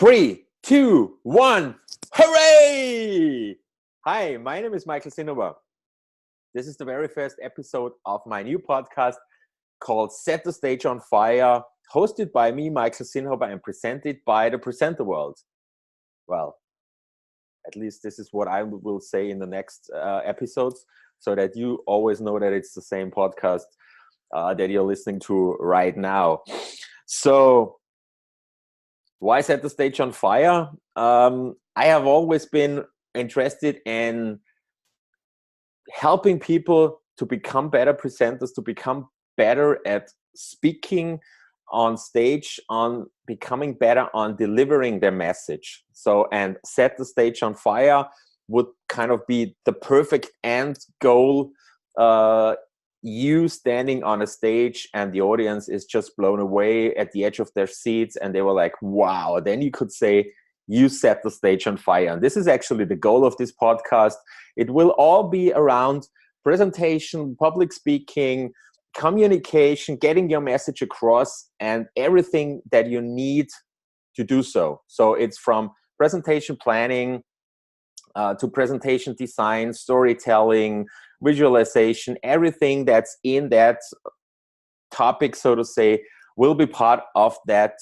3, 2, 1, hooray! Hi, my name is Michael Sinnhuber. This is the very first episode of my new podcast called Set the Stage on Fire, hosted by me, Michael Sinnhuber, and presented by the Presenter.WORLD. Well, at least this is what I will say in the next episodes, so that you always know that it's the same podcast that you're listening to right now. So, why Set the Stage on Fire? I have always been interested in helping people to become better presenters, to become better at speaking on stage, on becoming better on delivering their message. So, and Set the Stage on Fire would kind of be the perfect end goal. You standing on a stage and the audience is just blown away at the edge of their seats and they were like, wow. Then you could say, you set the stage on fire. And this is actually the goal of this podcast. It will all be around presentation, public speaking, communication, getting your message across, and everything that you need to do so. So it's from presentation planning to presentation design, storytelling, visualization, everything that's in that topic, so to say, will be part of that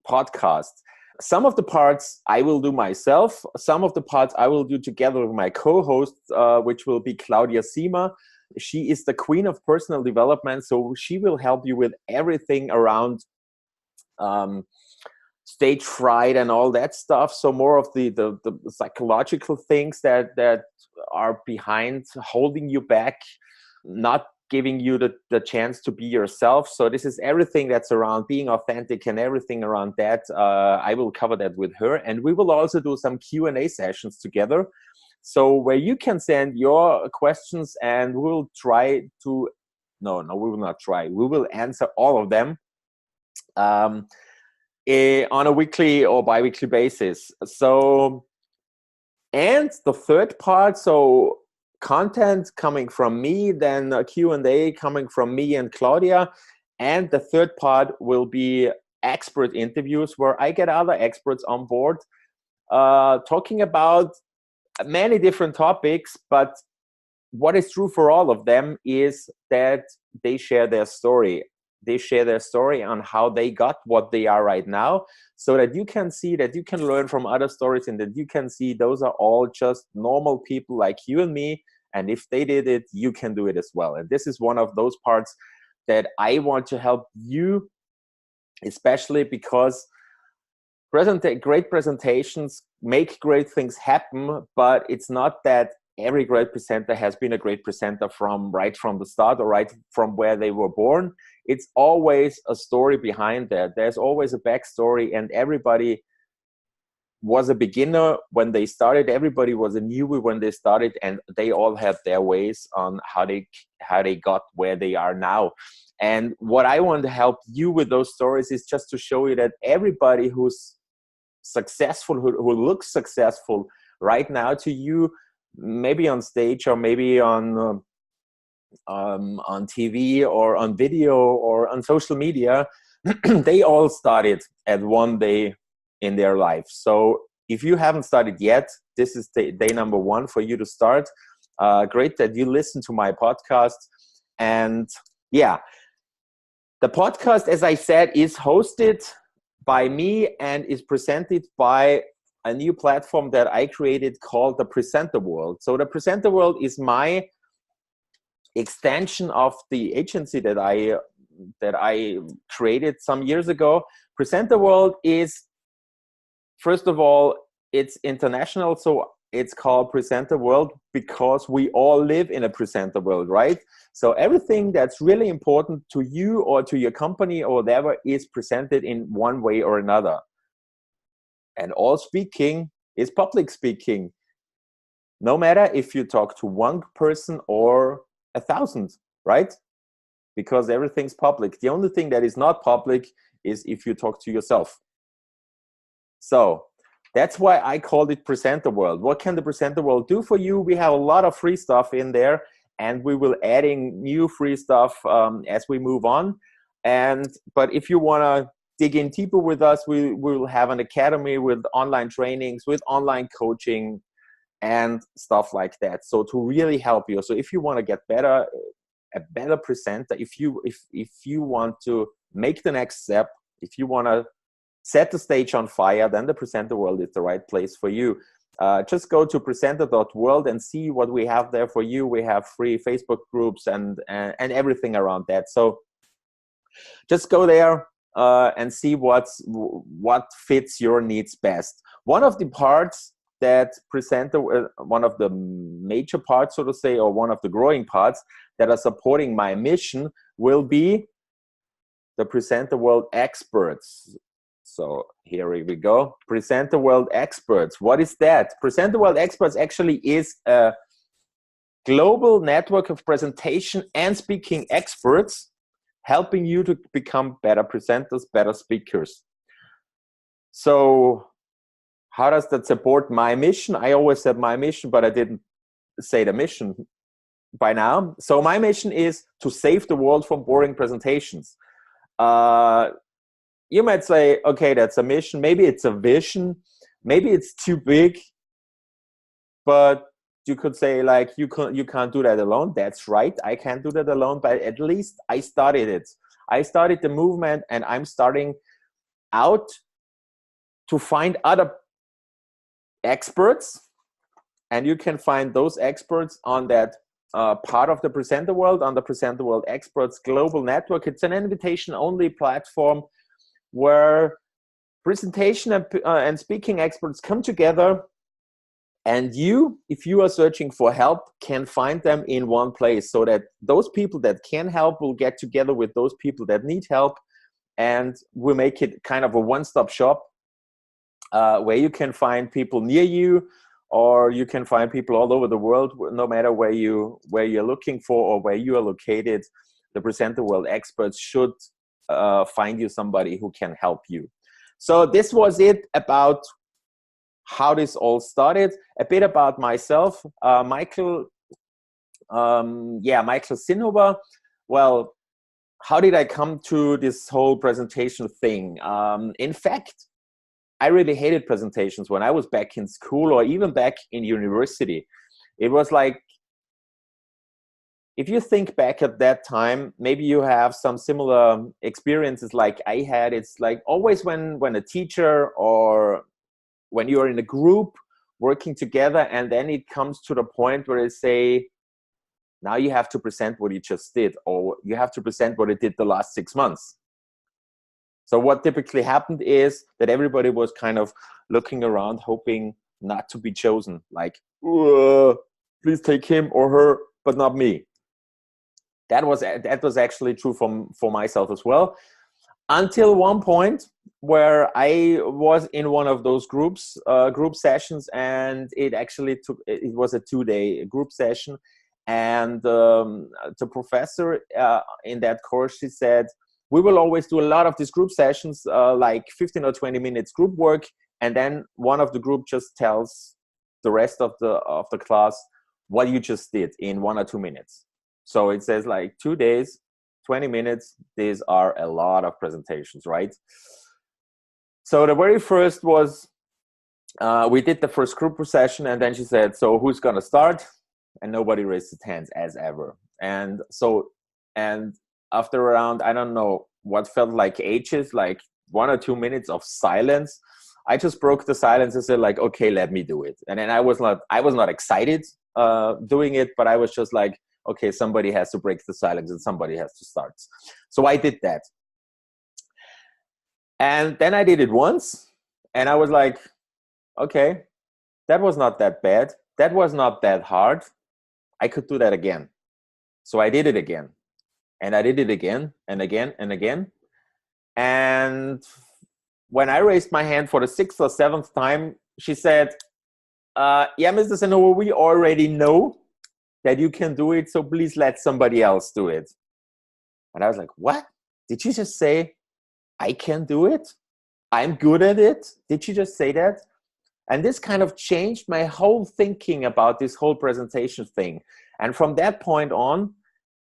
podcast. Some of the parts I will do myself. Some of the parts I will do together with my co-host, which will be Claudia Sima. She is the queen of personal development, so she will help you with everything around stage fright and all that stuff. So more of the psychological things that are behind holding you back, not giving you the chance to be yourself. So this is everything that's around being authentic and everything around that. I will cover that with her, and we will also do some Q&A sessions together. So where you can send your questions and we'll try to, no, we will not try. We will answer all of them on a weekly or bi-weekly basis. So, and the third part, so content coming from me, then a Q&A coming from me and Claudia. And the third part will be expert interviews where I get other experts on board talking about many different topics, but what is true for all of them is that they share their story. They share their story on how they got what they are right now, so that you can see, that you can learn from other stories, and that you can see those are all just normal people like you and me. And if they did it, you can do it as well. And this is one of those parts that I want to help you, especially because great presentations make great things happen, but it's not that every great presenter has been a great presenter right from the start or right from where they were born. It's always a story behind that. There's always a backstory, and everybody was a beginner when they started. Everybody was a newbie when they started, and they all have their ways on how they got where they are now. And what I want to help you with those stories is just to show you that everybody who's successful, who looks successful right now to you, maybe on stage or maybe on TV or on video or on social media, they all started at one day in their life. So if you haven't started yet, this is day number one for you to start. Great that you listen to my podcast. And yeah, the podcast, as I said, is hosted by me and is presented by a new platform that I created called the Presenter.WORLD. So the Presenter.WORLD is my extension of the agency that I created some years ago. Presenter.WORLD is, first of all, it's international, so it's called Presenter.WORLD because we all live in a presenter world, right? So everything that's really important to you or to your company or whatever is presented in one way or another. And all speaking is public speaking, no matter if you talk to one person or 1,000, right? Because everything's public. The only thing that is not public is if you talk to yourself. So that's why I called it Presenter.WORLD. What can the Presenter.WORLD do for you? We have a lot of free stuff in there, and we will adding new free stuff as we move on. But if you want to dig in deeper with us, we will have an academy with online trainings, with online coaching and stuff like that. So to really help you. So if you want to get better, a better presenter, if you want to make the next step, if you want to set the stage on fire, then the Presenter World is the right place for you. Just go to PRESENTER.WORLD and see what we have there for you. We have free Facebook groups and everything around that. So just go there and see what fits your needs best. One of the parts that one of the major parts, so to say, or one of the growing parts that are supporting my mission will be the Presenter World Experts. So here we go. Presenter World Experts. What is that? Presenter World Experts actually is a global network of presentation and speaking experts helping you to become better presenters, better speakers. So how does that support my mission? I always said my mission, but I didn't say the mission by now. So my mission is to save the world from boring presentations. You might say, okay, that's a mission. Maybe it's a vision. Maybe it's too big. But you could say, like, you can't do that alone. That's right. I can't do that alone. But at least I started it. I started the movement, and I'm starting out to find other experts. And you can find those experts on that part of the Presenter World, on the Presenter World Experts Global Network. It's an invitation-only platform where presentation and speaking experts come together, and you, if you are searching for help, can find them in one place, so that those people that can help will get together with those people that need help, and we make it kind of a one-stop shop where you can find people near you, or you can find people all over the world, no matter where you're looking for or where you are located. The Presenter World Experts should find you somebody who can help you. So this was it about how this all started. A bit about myself, Michael Sinnhuber. Well, how did I come to this whole presentation thing? In fact, I really hated presentations when I was back in school or even back in university. It was like, if you think back at that time, maybe you have some similar experiences like I had. It's like always when a teacher or when you're in a group working together, and then it comes to the point where they say, now you have to present what you just did, or you have to present what you did the last 6 months. So what typically happened is that everybody was kind of looking around, hoping not to be chosen. Like, please take him or her, but not me. That was actually true for myself as well. Until one point where I was in one of those group sessions, and it was a 2-day group session. And the professor in that course, she said, we will always do a lot of these group sessions, like 15 or 20 minutes group work. And then one of the group just tells the rest of the class what you just did in 1 or 2 minutes. So it says like 2 days, 20 minutes. These are a lot of presentations, right? So the very first was, we did the first group session, and then she said, so who's going to start? And nobody raised his hands as ever. And after around, I don't know what felt like ages, like 1 or 2 minutes of silence, I just broke the silence and said, like, okay, let me do it. And then I was not excited doing it, but I was just like, okay, somebody has to break the silence and somebody has to start. So I did that. And then I did it once, and I was like, okay, that was not that bad. That was not that hard. I could do that again. So I did it again. And I did it again and again and again. And when I raised my hand for the 6th or 7th time, she said, yeah, Mr. Sinnhuber, we already know that you can do it, so please let somebody else do it. And I was like, what? Did you just say I can do it? I'm good at it? Did you just say that? And this kind of changed my whole thinking about this whole presentation thing. And from that point on,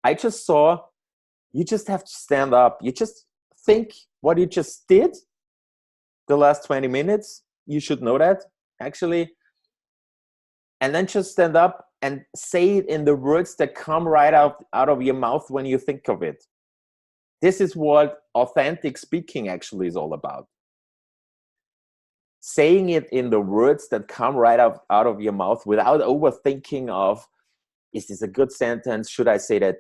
I just saw, you just have to stand up. You just think what you just did the last 20 minutes. You should know that, actually. And then just stand up and say it in the words that come right out of your mouth when you think of it. This is what authentic speaking actually is all about. Saying it in the words that come right out of your mouth without overthinking of, is this a good sentence? Should I say that?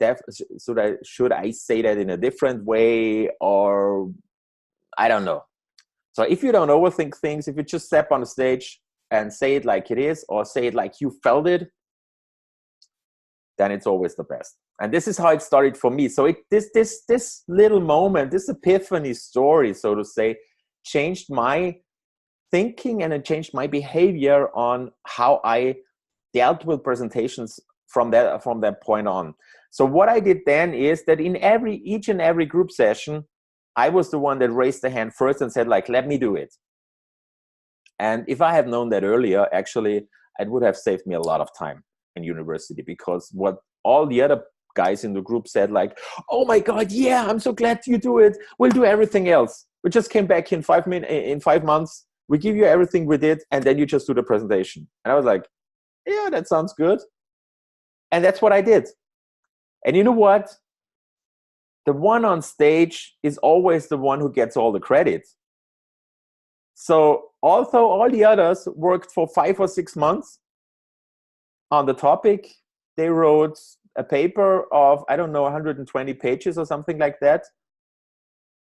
Should I say that in a different way? Or I don't know. So if you don't overthink things, if you just step on the stage and say it like it is, or say it like you felt it, then it's always the best. And this is how it started for me. So this little moment, this epiphany story, so to say, changed my thinking, and it changed my behavior on how I dealt with presentations from that point on. So what I did then is that in each and every group session, I was the one that raised the hand first and said, like, let me do it. And if I had known that earlier, actually, it would have saved me a lot of time in university, because what all the other guys in the group said, like, oh my God, yeah, I'm so glad you do it. We'll do everything else. We just came back in 5 months. We give you everything we did, and then you just do the presentation. And I was like, yeah, that sounds good. And that's what I did. And you know what? The one on stage is always the one who gets all the credit. So although all the others worked for 5 or 6 months on the topic, they wrote a paper of, I don't know, 120 pages or something like that.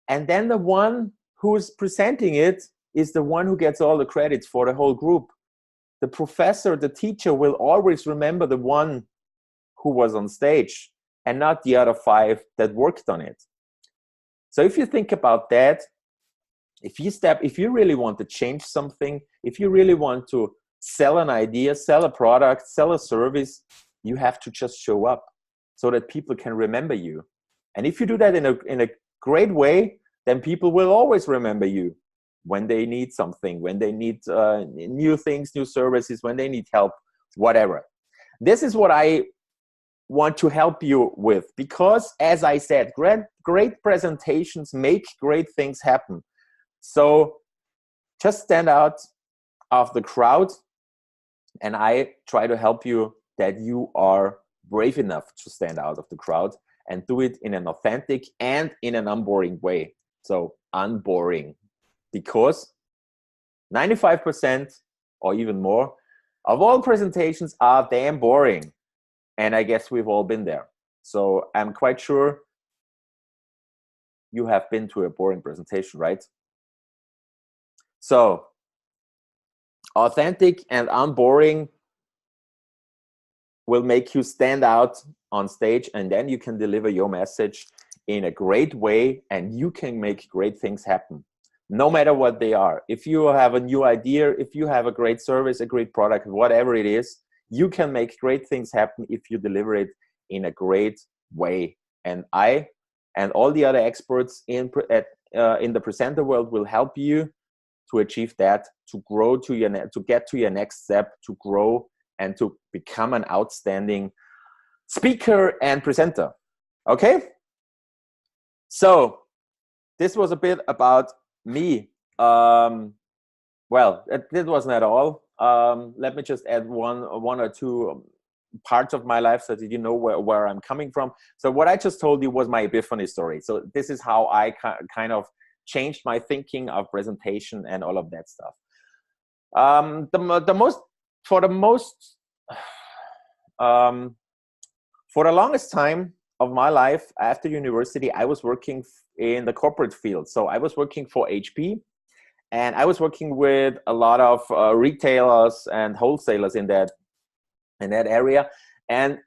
And then the one who's presenting it is the one who gets all the credits for the whole group. The professor, the teacher, will always remember the one who was on stage and not the other 5 that worked on it. So if you think about that, if you really want to change something, if you really want to sell an idea, sell a product, sell a service, you have to just show up so that people can remember you. And if you do that in a great way, then people will always remember you when they need something, when they need new things, new services, when they need help, whatever. This is what I want to help you with, because, as I said, great presentations make great things happen. So just stand out of the crowd, and I try to help you that you are brave enough to stand out of the crowd and do it in an authentic and in an unboring way. So unboring, because 95% or even more of all presentations are damn boring. And I guess we've all been there. So I'm quite sure you have been to a boring presentation, right? So authentic and unboring will make you stand out on stage, and then you can deliver your message in a great way, and you can make great things happen, no matter what they are. If you have a new idea, if you have a great service, a great product, whatever it is, you can make great things happen if you deliver it in a great way. And I and all the other experts in the presenter world will help you to achieve that, to grow to get to your next step, to grow and to become an outstanding speaker and presenter. Okay? So this was a bit about me. Well, that wasn't at all. Let me just add one or two parts of my life so that you know where I'm coming from. So what I just told you was my epiphany story. So this is how I kind of changed my thinking of presentation and all of that stuff. For the longest time of my life after university, I was working in the corporate field. So I was working for HP, and I was working with a lot of retailers and wholesalers in that area. And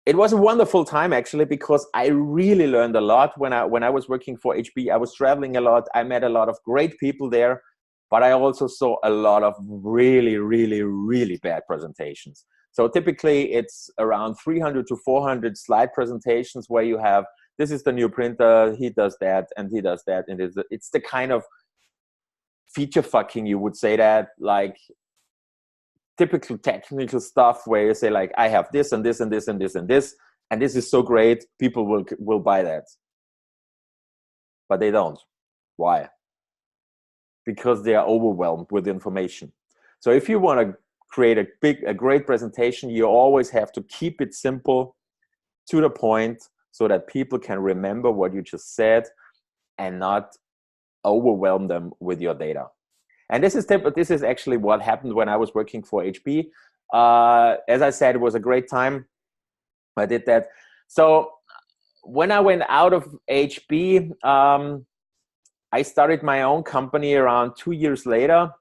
it was a wonderful time, actually, because I really learned a lot when I was working for HP. I was traveling a lot. I met a lot of great people there, but I also saw a lot of really, really, really bad presentations. So typically it's around 300 to 400 slide presentations where you have, this is the new printer, he does that, and he does that. And it's the kind of feature fucking, you would say that, like typical technical stuff where you say, like, I have this and this and this and this and this, and this is so great, people will buy that. but they don't. Why? Because they are overwhelmed with information. So if you want to create a great presentation, you always have to keep it simple, to the point, so that people can remember what you just said and not overwhelm them with your data. And this is actually what happened when I was working for HP. As I said, it was a great time. I did that. So when I went out of HP, I started my own company around 2 years later.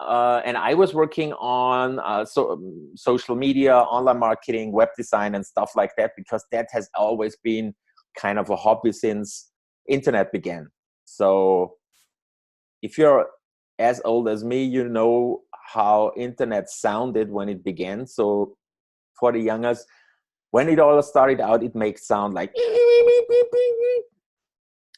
And I was working on social media, online marketing, web design, and stuff like that, because that has always been kind of a hobby since internet began. So if you're as old as me, you know how internet sounded when it began. So for the youngers, when it all started out, it makes sound like,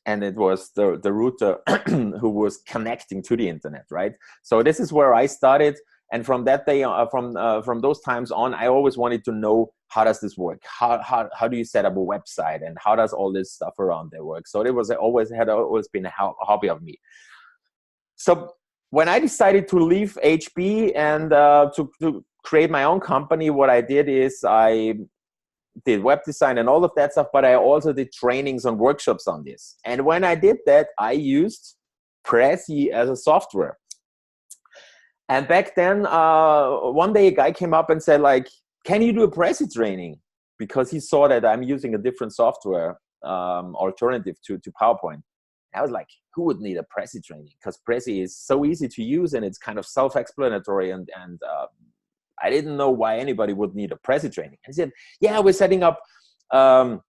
and it was the router who was connecting to the internet, right? So this is where I started, and from that day, from those times on, I always wanted to know, how does this work? How do you set up a website, and how does all this stuff around there work? So it was always been a hobby of me. So when I decided to leave HP and to create my own company, what I did is I did web design and all of that stuff, but I also did trainings and workshops on this. And when I did that, I used Prezi as a software. And back then, one day a guy came up and said, like, can you do a Prezi training? Because he saw that I'm using a different software alternative to PowerPoint. I was like, who would need a Prezi training? Because Prezi is so easy to use and it's kind of self-explanatory, and I didn't know why anybody would need a Prezi training. And he said, yeah, we're setting up a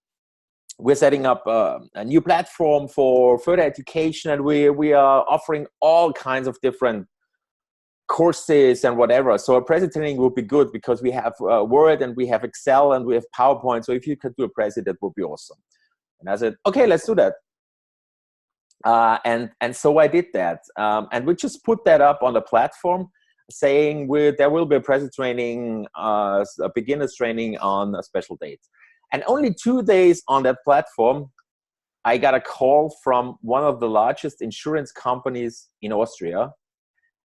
new platform for further education, and we are offering all kinds of different courses and whatever. So a Prezi training would be good because we have Word and we have Excel and we have PowerPoint. So if you could do a Prezi, that would be awesome. And I said, okay, let's do that. And so I did that. And we just put that up on the platform, saying there will be a Prezi training, a beginner's training on a special date. And only 2 days on that platform, I got a call from one of the largest insurance companies in Austria.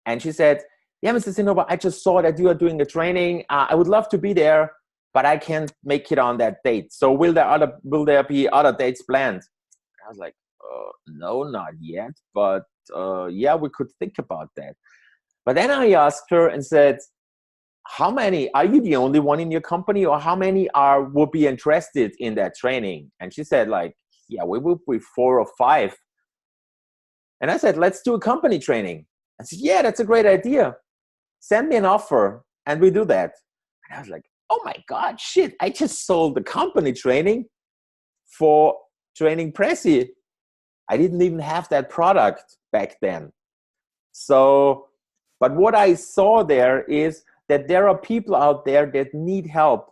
And she said, yeah, Mr. Sinnhuber, I just saw that you are doing a training. I would love to be there, but I can't make it on that date. So will there be other dates planned? I was like, no, not yet. But yeah, we could think about that. But then I asked her and said, how many, are you the only one in your company, or how many would be interested in that training? And she said, like, yeah, we will be 4 or 5. And I said, let's do a company training. I said, yeah, that's a great idea. Send me an offer and we do that. And I was like, oh my God, shit, I just sold the company training for training Prezi. I didn't even have that product back then. So, but what I saw there is that there are people out there that need help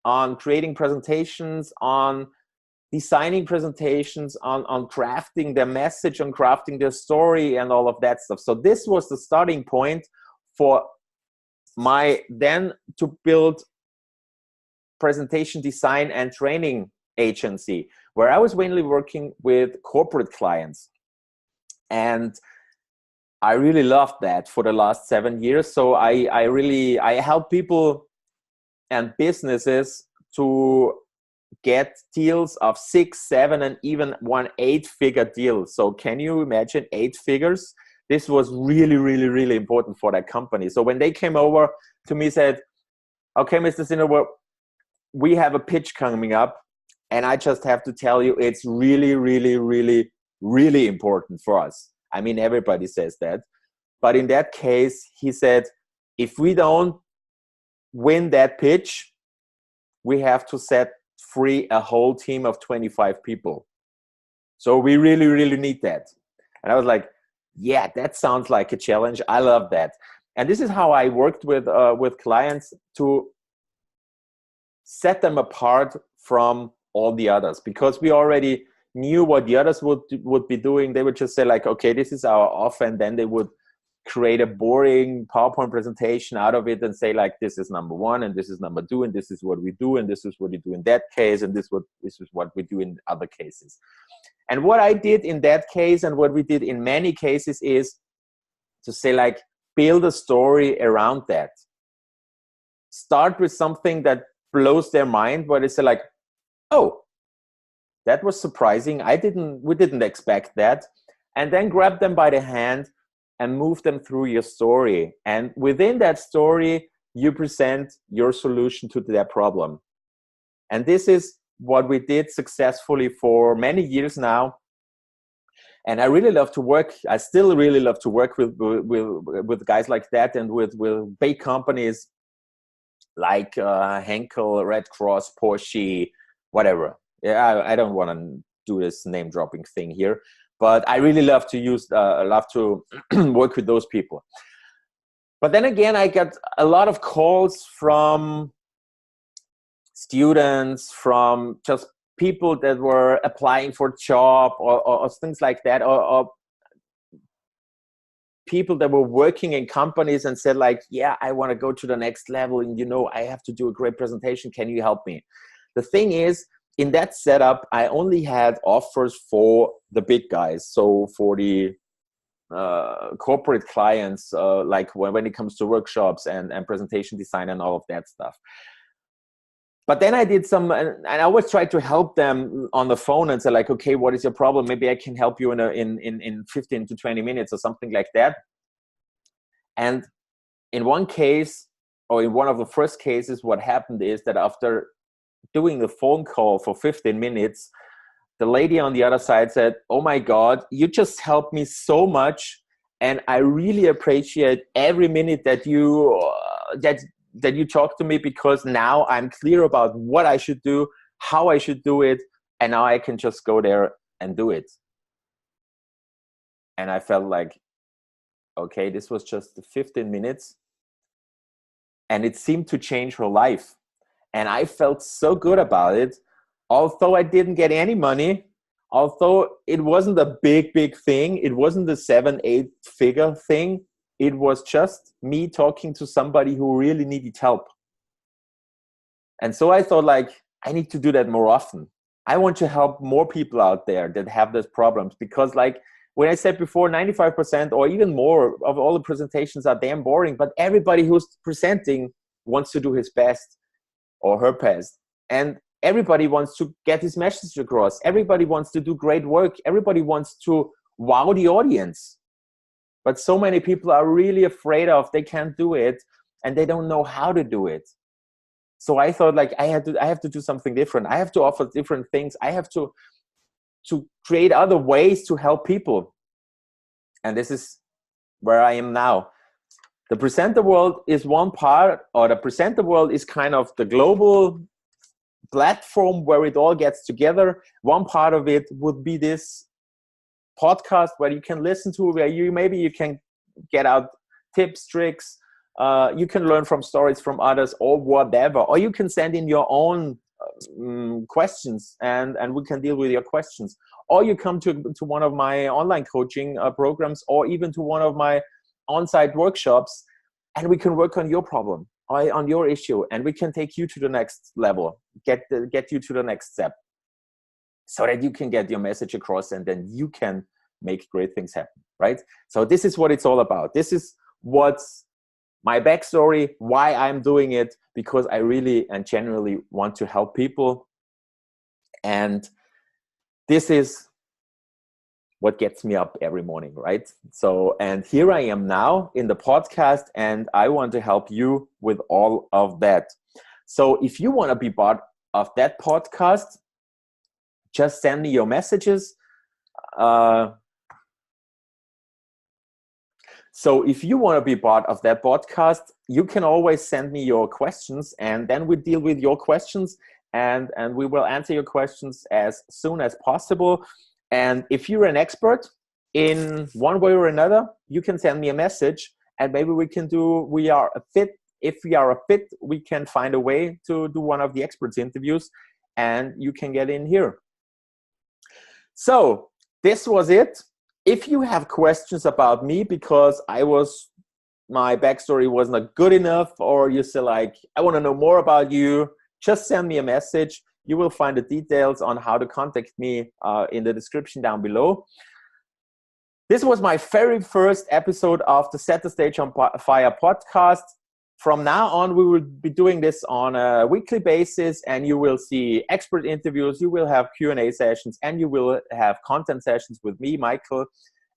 on creating presentations, on designing presentations, on crafting their message, on crafting their story and all of that stuff. So this was the starting point for my then to build presentation design and training agency, where I was mainly working with corporate clients. And I really loved that for the last 7 years. So I help people and businesses to get deals of 6, 7, and even 1 8-figure deal. So can you imagine 8 figures? This was really, really, really important for that company. So when they came over to me, said, okay, Mr. Sinnhuber, we have a pitch coming up, and I just have to tell you, it's really, really, really, really important for us. I mean, everybody says that. But in that case, he said, if we don't win that pitch, we have to set free a whole team of 25 people. So we really, really need that. And I was like, yeah, that sounds like a challenge. I love that. And this is how I worked with clients to set them apart from all the others, because we already knew what the others would be doing. They would just say like, okay, this is our off, and then they would create a boring PowerPoint presentation out of it and say like, this is number one and this is number two and this is what we do and this is what we do in that case and this is what we do in other cases. And what I did in that case and what we did in many cases is to say like, build a story around that. Start with something that blows their mind, where they say like, oh, that was surprising. We didn't expect that. And then grab them by the hand and move them through your story. And within that story, you present your solution to their problem. And this is what we did successfully for many years now. And I really love to work. I still really love to work with guys like that and with big companies like Henkel, Red Cross, Porsche, whatever. Yeah, I don't want to do this name dropping thing here, but I really love to work with those people. But then again, I got a lot of calls from students, from just people that were applying for a job or things like that, or people that were working in companies and said like, yeah, I want to go to the next level and I have to do a great presentation. Can you help me? The thing is, in that setup, I only had offers for the big guys. So for the corporate clients, like when it comes to workshops and presentation design and all of that stuff. But then I did some, and I always tried to help them on the phone and say like, okay, what is your problem? Maybe I can help you in 15 to 20 minutes or something like that. And in one case, or in one of the first cases, what happened is that after doing the phone call for 15 minutes, the lady on the other side said, oh my God, you just helped me so much. And I really appreciate every minute that you talk to me, because now I'm clear about what I should do, how I should do it. And now I can just go there and do it. And I felt like, okay, this was just 15 minutes and it seemed to change her life. And I felt so good about it. Although I didn't get any money, although it wasn't a big thing, it wasn't a 7-8 figure thing. It was just me talking to somebody who really needed help. And so I thought like, I need to do that more often. I want to help more people out there that have those problems, because like when I said before, 95% or even more of all the presentations are damn boring, but everybody who's presenting wants to do his best or her best. And everybody wants to get his message across. Everybody wants to do great work. Everybody wants to wow the audience. But so many people are really afraid of, they can't do it and they don't know how to do it. So I thought like, I have to do something different. I have to offer different things. I have to create other ways to help people. And this is where I am now. The Presenter World is one part, or the Presenter World is kind of the global platform where it all gets together. One part of it would be this podcast where you can listen to, where maybe you can get out tips, tricks, you can learn from stories from others or whatever, or you can send in your own questions and we can deal with your questions, or you come to one of my online coaching programs, or even to one of my on-site workshops, and we can work on your problem, on your issue, and we can take you to the next level, get you to the next step, so that you can get your message across and then you can make great things happen, right? So this is what it's all about. This is what's my backstory, why I'm doing it, because I really and genuinely want to help people. And this is what gets me up every morning, right? So, and here I am now in the podcast, and I want to help you with all of that. So if you want to be part of that podcast, just send me your messages. So if you want to be part of that podcast, you can always send me your questions, and then we deal with your questions, and we will answer your questions as soon as possible. And if you're an expert in one way or another, you can send me a message, and maybe we are a fit. If we are a fit, we can find a way to do one of the experts interviews, and you can get in here. So this was it. If you have questions about me because my backstory was not good enough, or you say like, I want to know more about you, just send me a message. You will find the details on how to contact me in the description down below. This was my very first episode of the Set the Stage on Fire podcast. From now on, we will be doing this on a weekly basis, and you will see expert interviews, you will have Q&A sessions, and you will have content sessions with me, Michael.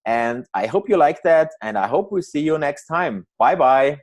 And I hope you like that, and I hope we see you next time. Bye-bye.